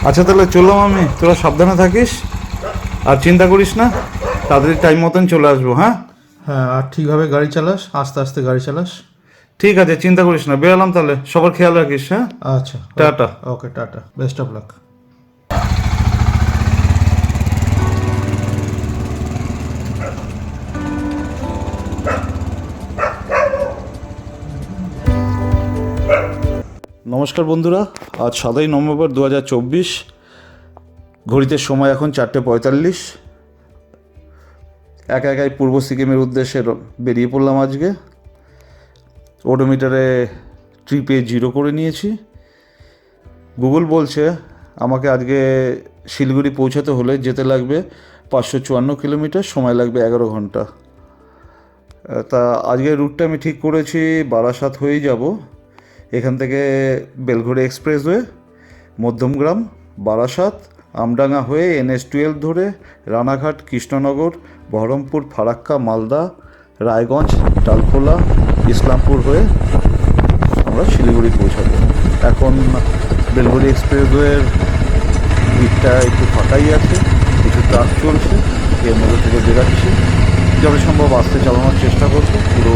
আচ্ছা তাহলে চললাম আমি, তোরা সাবধানে থাকিস আর চিন্তা করিস না, তাড়াতাড়ি টাইম মতন চলে আসবো। হ্যাঁ হ্যাঁ, আর ঠিকভাবে গাড়ি চালাস, আস্তে আস্তে গাড়ি চালাস। ঠিক আছে, চিন্তা করিস না, বেরোলাম তাহলে, সবার খেয়াল রাখিস। হ্যাঁ আচ্ছা, tata. Okay, tata, best of luck. নমস্কার বন্ধুরা, আজ 7ই নভেম্বর 2024, ঘড়িতে সময় এখন 4:45। একা একাই পূর্ব সিকিমের উদ্দেশ্যে বেরিয়ে পড়লাম আজকে। ওডোমিটারে ট্রিপে 0 করে নিয়েছি। গুগল বলছে আমাকে আজকে শিলিগুড়ি পৌঁছাতে হলে যেতে লাগবে 554 কিলোমিটার, সময় লাগবে 11 ঘন্টা। তা আজকের রুটটা আমি ঠিক করেছি, বারাসাত হয়েই যাব। এখান থেকে বেলঘড়ি এক্সপ্রেসওয়ে, মধ্যমগ্রাম, বারাসাত, আমডাঙ্গা হয়ে NH-12 ধরে রানাঘাট, কৃষ্ণনগর, বহরমপুর, ফারাক্কা, মালদা, রায়গঞ্জ, ডালখোলা, ইসলামপুর হয়ে আমরা শিলিগুড়ি পৌঁছাবো। এখন বেলঘড়ি এক্সপ্রেসওয়ের দিকটা একটু ফাঁকাই আছে, কিছু ট্রাক চলছে, এর মধ্যে থেকে বেরাচ্ছি। যত সম্ভব আস্তে চালানোর চেষ্টা করবো, পুরো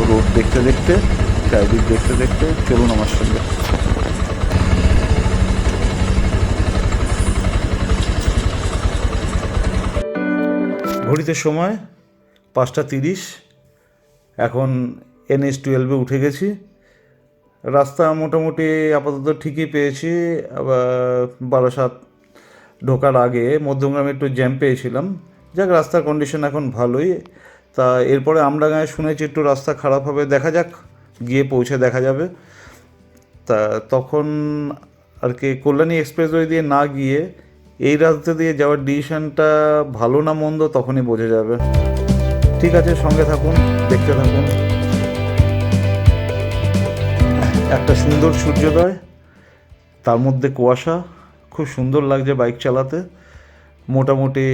রোড দেখতে দেখতে, চারিদিক দেখতে দেখতে। চলুন আমার সঙ্গে। ঘড়িতে সময় 5:30, এখন NH-12 উঠে গেছি। রাস্তা মোটামুটি আপাতত ঠিকই পেয়েছি। বারাসাত ঢোকার আগে মধ্যমগ্রামে একটু জ্যাম পেয়েছিলাম, যাক রাস্তার কন্ডিশন এখন ভালোই। তা এরপরে আমডাঙ্গায় শুনেছি একটু রাস্তা খারাপ হবে, দেখা যাক, গিয়ে পৌঁছে দেখা যাবে। তা তখন আর কি কল্যাণী এক্সপ্রেসওয়ে দিয়ে না গিয়ে এই রাস্তা দিয়ে যাওয়ার ডিসিশনটা ভালো না মন্দ তখনই বোঝা যাবে। ঠিক আছে, সঙ্গে থাকুন, দেখতে থাকুন। একটা সুন্দর সূর্যোদয়, তার মধ্যে কুয়াশা, খুব সুন্দর লাগছে বাইক চালাতে। মোটামুটি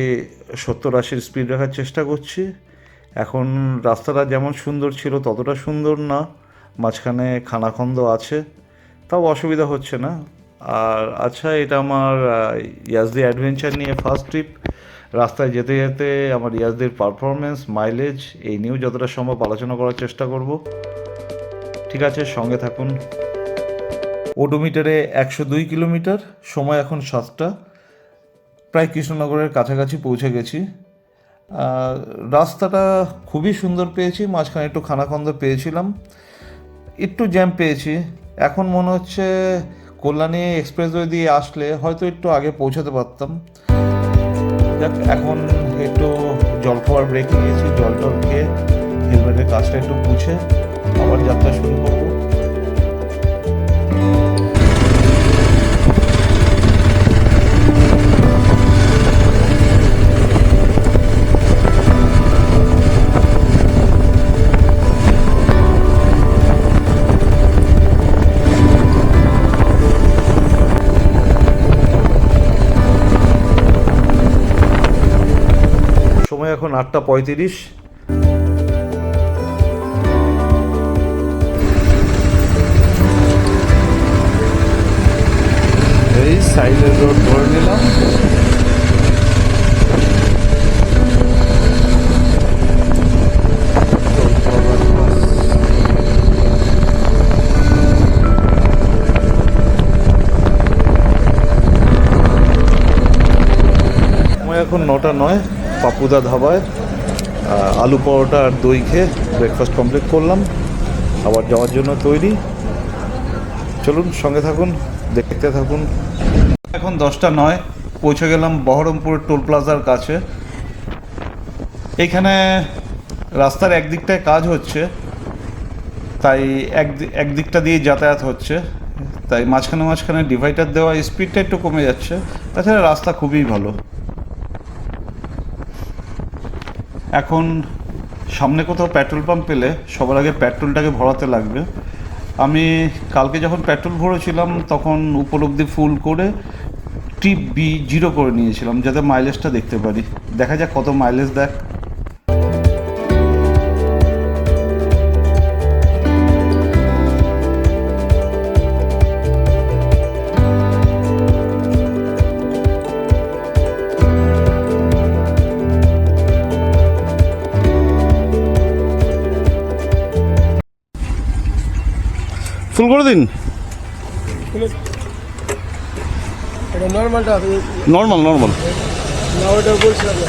70-80 স্পিড রাখার চেষ্টা করছি। এখন রাস্তাটা যেমন সুন্দর ছিল ততটা সুন্দর না, মাঝখানে খানাখন্দ আছে, তাও অসুবিধা হচ্ছে না। আর আচ্ছা, এটা আমার ইয়াজদি অ্যাডভেঞ্চার নিয়ে ফার্স্ট ট্রিপ। রাস্তায় যেতে যেতে আমার ইয়াজদির পারফরমেন্স, মাইলেজ এই নিয়েও যতটা সম্ভব আলোচনা করার চেষ্টা করব। ঠিক আছে, সঙ্গে থাকুন। ওডোমিটারে 102 কিলোমিটার, সময় এখন 7টা, প্রায় কৃষ্ণনগরের কাছাকাছি পৌঁছে গেছি। রাস্তাটা খুবই সুন্দর পেয়েছি, মাঝখানে একটু খানাখন্দ পেয়েছিলাম, একটু জ্যাম পেয়েছি। এখন মনে হচ্ছে কল্যাণী এক্সপ্রেসওয়ে দিয়ে আসলে হয়তো একটু আগে পৌঁছাতে পারতাম। যাক, এখন একটু জল খাওয়ার ব্রেক নিয়েছি, জল খেয়ে হেলমেটের কাজটা একটু পুছে আবার যাত্রা শুরু করবো। সময় এখন 8:35। এই সাইডের রোড ধরে নিলাম। সময় এখন 9:09। পাপুদা ধাবায় আলু পরোটা আর দই খেয়ে ব্রেকফাস্ট কমপ্লিট করলাম, আবার যাওয়ার জন্য তৈরি। চলুন সঙ্গে থাকুন, দেখতে থাকুন। এখন 10:09, পৌঁছে গেলাম বহরমপুর টোল প্লাজার কাছে। এইখানে রাস্তার একদিকটায় কাজ হচ্ছে, তাই একদিকটা দিয়ে যাতায়াত হচ্ছে, তাই মাঝখানে মাঝখানে ডিভাইডার দেওয়া, স্পিডটা একটু কমে যাচ্ছে। তাছাড়া রাস্তা খুবই ভালো। এখন সামনে কোথাও পেট্রোল পাম্প পেলে সবার আগে পেট্রোলটাকে ভরাতে লাগবে। আমি কালকে যখন পেট্রোল ভরেছিলাম তখন উপলব্ধি ফুল করে ট্রিপ B0 করে নিয়েছিলাম, যাতে মাইলেজটা দেখতে পারি। দেখা যাক কত মাইলেজ দেখ। ফুল করে দিন। এটা নর্মালটা নর্মাল নর্মাল। না ওটা বলছিলাম না।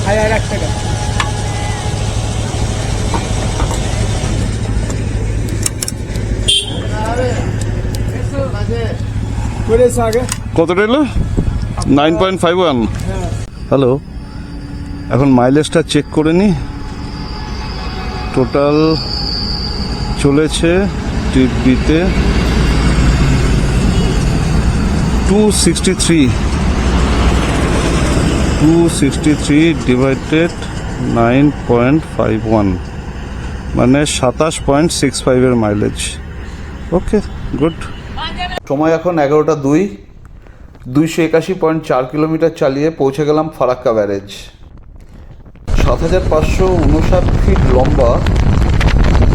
আর 1 টাকা করেছে আগে। কতটা এলো? 9.51। হ্যালো, এখন মাইলেজটা চেক করে নি। টোটাল চলেছে ট্রিপ বিতে 263 ডিভাইডেড 9.51 মানে 27.65 এর মাইলেজ। ওকে, গুড। সময় এখন 11:02। 281.4 কিলোমিটার চালিয়ে পৌঁছে গেলাম ফারাক্কা ব্যারেজ। 7559 ফিট লম্বা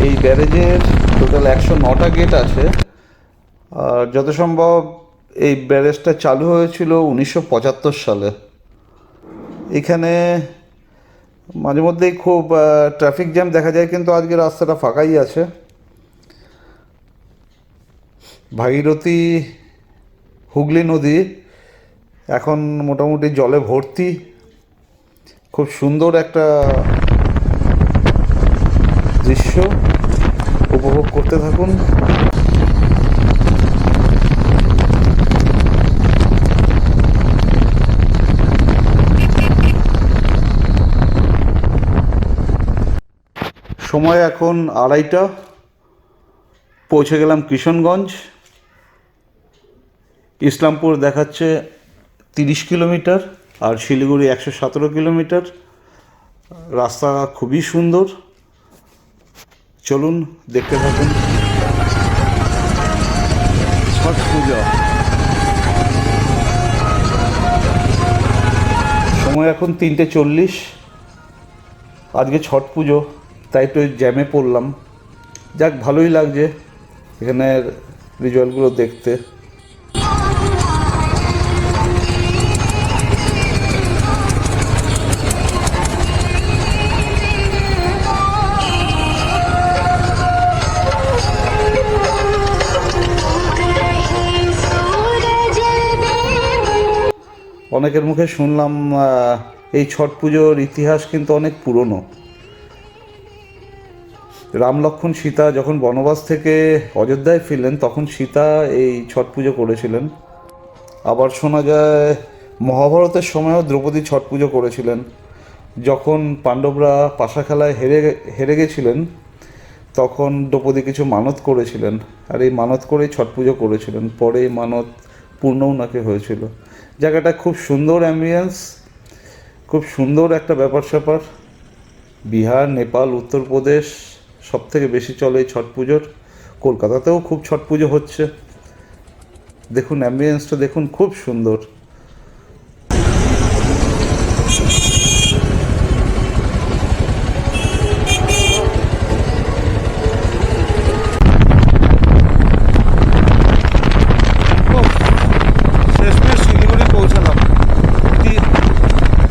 এই ব্যারেজের টোটাল 109টা গেট আছে। আর যত সম্ভব এই ব্যারেজটা চালু হয়েছিল 1975 সালে। এখানে মাঝে মধ্যেই খুব ট্রাফিক জ্যাম দেখা যায়, কিন্তু আজকে রাস্তাটা ফাঁকাই আছে। ভাগীরথী হুগলি নদী এখন মোটামুটি জলে ভর্তি। খুব সুন্দর একটা দৃশ্য, উপভোগ করতে থাকুন। সময় এখন 2:30। পৌঁছে গেলাম কিশনগঞ্জ। ইসলামপুর দেখাচ্ছে 30 কিলোমিটার আর শিলিগুড়ি 117 কিলোমিটার। রাস্তা খুবই সুন্দর, চলুন দেখতে থাকুন। ছট পূজা সময় এখন 3:40। আজকে ছট পুজো, তাই একটু জ্যামে পড়লাম। যাক, ভালোই লাগছে এখানের রিচুয়ালগুলো দেখতে। অনেকের মুখে শুনলাম এই ছট পুজোর ইতিহাস কিন্তু অনেক পুরনো। রাম লক্ষ্মণ সীতা যখন বনবাস থেকে অযোধ্যায় ফিরলেন তখন সীতা এই ছট পুজো করেছিলেন। আবার শোনা যায় মহাভারতের সময়ও দ্রৌপদী ছট পুজো করেছিলেন। যখন পাণ্ডবরা পাশা খেলায় হেরে গেছিলেন তখন দ্রৌপদী কিছু মানত করেছিলেন, আর এই মানত করেই ছট পুজো করেছিলেন। পরে এই মানত পূর্ণও নাকি হয়েছিল। জায়গাটা খুব সুন্দর, অ্যাম্বিয়েন্স খুব সুন্দর একটা ব্যাপার স্যাপার। বিহার, নেপাল, উত্তরপ্রদেশ সব থেকে বেশি চলে এই ছট পুজোর। কলকাতাতেও খুব ছট পুজো হচ্ছে। দেখুন অ্যাম্বিয়েন্সটা দেখুন, খুব সুন্দর। শেষমেশ শিলিগুড়ি পৌঁছালাম।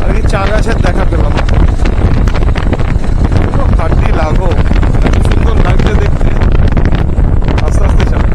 আর কি চা গাছের দেখা পেলাম। খাটি লাগো, এত সুন্দর লাগছে দেখতে। আস্তে আস্তে চালাই।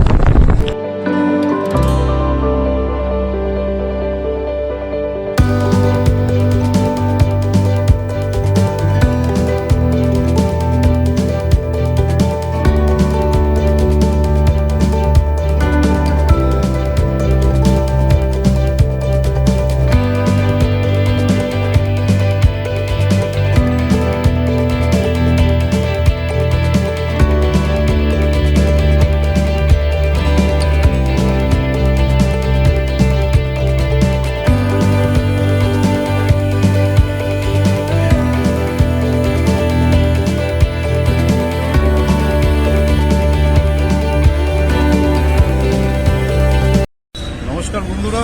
নমস্কার বন্ধুরা,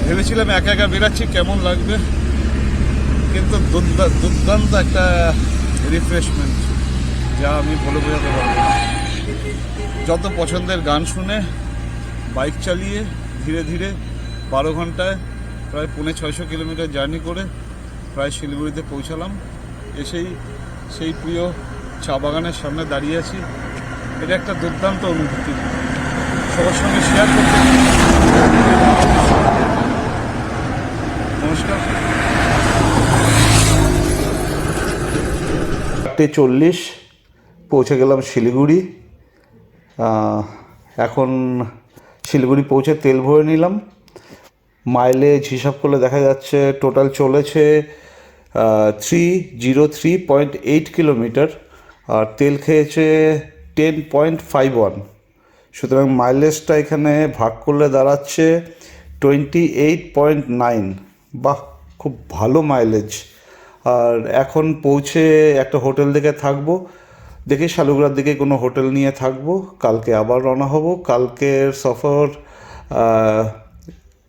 ভেবেছিলাম একা একা বেরাচ্ছি কেমন লাগবে, কিন্তু দুর্দান্ত একটা রিফ্রেশমেন্ট যা আমি বলে বোঝাতে পারবো না। যত পছন্দের গান শুনে বাইক চালিয়ে ধীরে ধীরে 12 ঘন্টায় প্রায় 650 কিলোমিটার জার্নি করে প্রায় শিলিগুড়িতে পৌঁছালাম। এসেই সেই প্রিয় চা বাগানের সামনে দাঁড়িয়ে আছি। এটা একটা দুর্দান্ত অনুভূতি, সবার সঙ্গে শেয়ার করতে। নমস্কার। 4:40 পৌঁছে গেলাম শিলিগুড়ি। এখন শিলিগুড়ি পৌঁছে তেল ভরে নিলাম। মাইলেজ হিসাব করলে দেখা যাচ্ছে টোটাল চলেছে 303.8 কিলোমিটার, আর তেল খেয়েছে 10.51। সুতরাং মাইলেজটা এখানে ভাগ করলে দাঁড়াচ্ছে 28.9। বাহ, খুব ভালো মাইলেজ। আর এখন পৌঁছে একটা হোটেল দেখে থাকবো, দেখি শালুগড়ার দিকে কোনো হোটেল নিয়ে থাকবো। কালকে আবার রওনা হব। কালকের সফর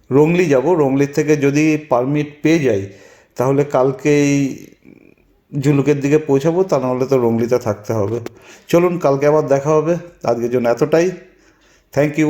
রংলি যাব। রংলির থেকে যদি পারমিট পেয়ে যাই তাহলে কালকেই ঝুলুকের দিকে পৌঁছাবো, তা নাহলে তো রংলিতে থাকতে হবে। চলুন, কালকে আবার দেখা হবে। আজকের জন্য এতটাই। Thank you.